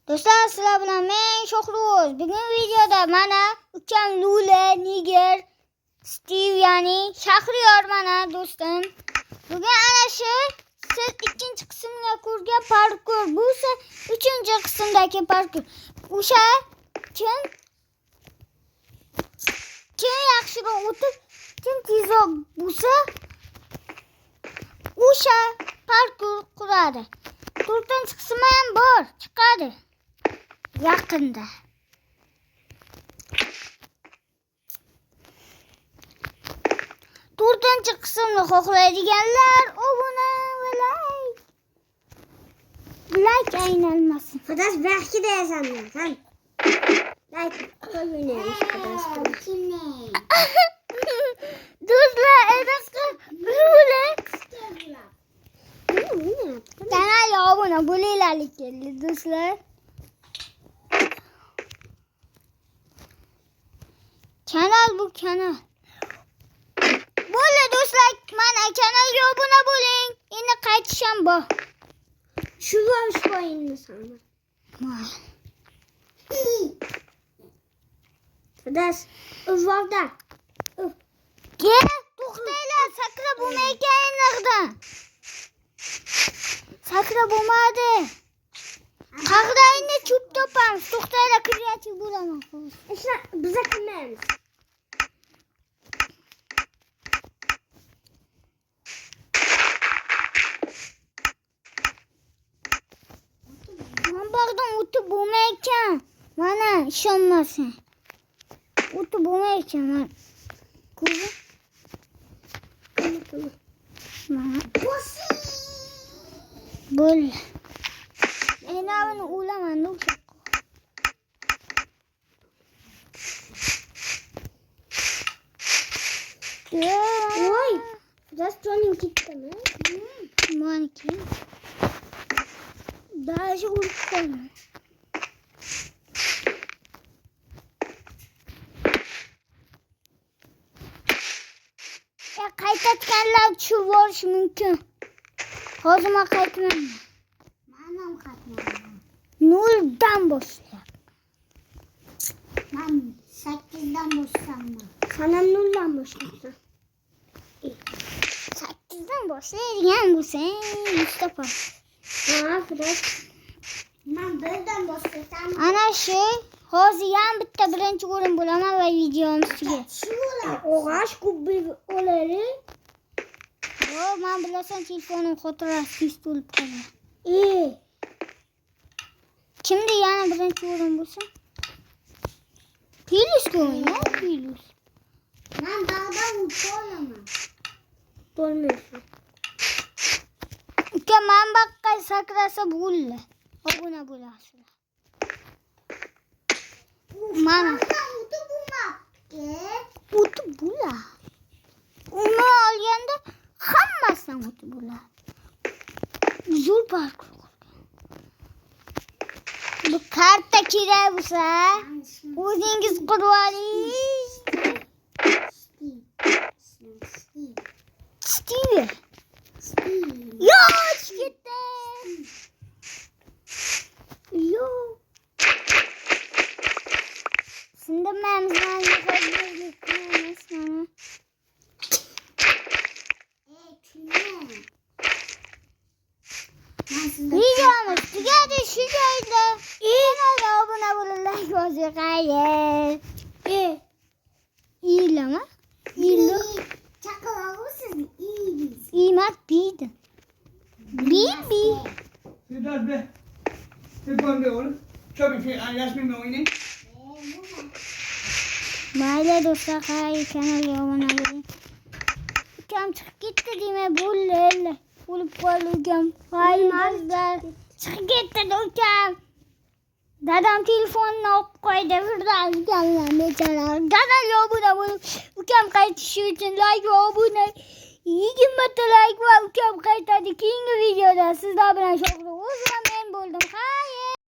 Do'stlar, sizlar bilan men Shohruz. Bugun videoda mana ukam Lula, Niger, Steve ya'ni Shahriyor mana do'stim. Bugun ana shu siz ikkinchi qismga ko'rgan parkur, bu esa uchinchi qismdagi parkur. O'sha kim yaxshiroq o'tib, kim tezroq bo'lsa o'sha parkur quradi. To'rtinchi qismi ham bor, chiqadi yaqinda. To'rtinchi qismni xohlaydiganlar obuna va like aylanmasin. Xudosh baxshi deyasanlar. Sen like qo'ymaymiz xudosh. Do'stlar, edaqa Lula kanalga obuna bo'linglar do'stlar. Kanal bu kanal. Bo'ldi do'stlar, mana kanalga obuna bo'ling. Endi qaytisham bor. Shu vosh qo'yingmi sana? Xudosh, uvvog'da. To'xtanglar, sakra bo'lmayotganlardan. Sakra bo'lmadi. Qag'dayni cho'p topamiz. To'xtanglar, kreativ bo'laman. Ishla biza qilmaymiz. Men bog'dan o'tib bo'lmayotgan. Mana ishonmasin. O'tib bo'lmayotgan. Mana ko'rib. Mana bo'l. Enavini o'laman o'sha. Voy, xudosh joning ketdimi? Maniki. Даже o'lib qolman. Qaytayotganlar tushib borishi mumkin. Hozir men qaytmayman. Men ham qaytmayman. 0dan boshlab. Men 8dan boshlayman. Sen ham 0dan boshlaysan. 8dan boshlaydigan bo'lsang, Mustafa. Ha, Xudosh. Men 1dan boshlasam. Ana shu hozir ham bitta birinchi o'rin bo'laman va videomiz tugaydi. Shu bo'ladi. O'g'ash ko'p bo'ladi. Men bilasan, telefonim xotirasi tez to'lib qoladi. Kimda yana birinchi o'rin bo'lsa? Pilusga o'yna, Pilus. Men dag'dan o'tolaman. Bo'lmaydi. Uka, men baqqa sakrasa bo'ldi. Obuna bo'lasizlar. Mana o'tib bo'lmabdi. o'tib bo'lar. Uni olganda hammasidan o'tib bo'lar. Zo'r parkur. Bu karta kerak bo'lsa, o'zingiz qurib oling. Steve. Yo, ketdi. Yo. Sindirmaymiz mana hozirlik mana. Videomiz tugadi shu joyda. Kanalga obuna bo'lib, like bosing, qayt. İyilama. İyilo. Chaqaloqsiz, iyisiz. İmat biydi. Bibi. Xudosh be. Telefonda oğlum. Çok bir şey resmimle oynayın. Mayli do'stlar, kanalga obuna bo'ling. Ukam chiqib ketdi demay bo'ldi. O'lib qoldi ukam. Do'stlar, chiqib ketdi ukam. Dadam telefonni olib qo'ydi. Birdan ukamlar bechora. Kanalga obuna bo'ling. Ukam qaytishi uchun like va obuna. 20 ta like va ukam qaytadi. Keyingi videoda sizlar bilan Shohruz va men bo'ldim.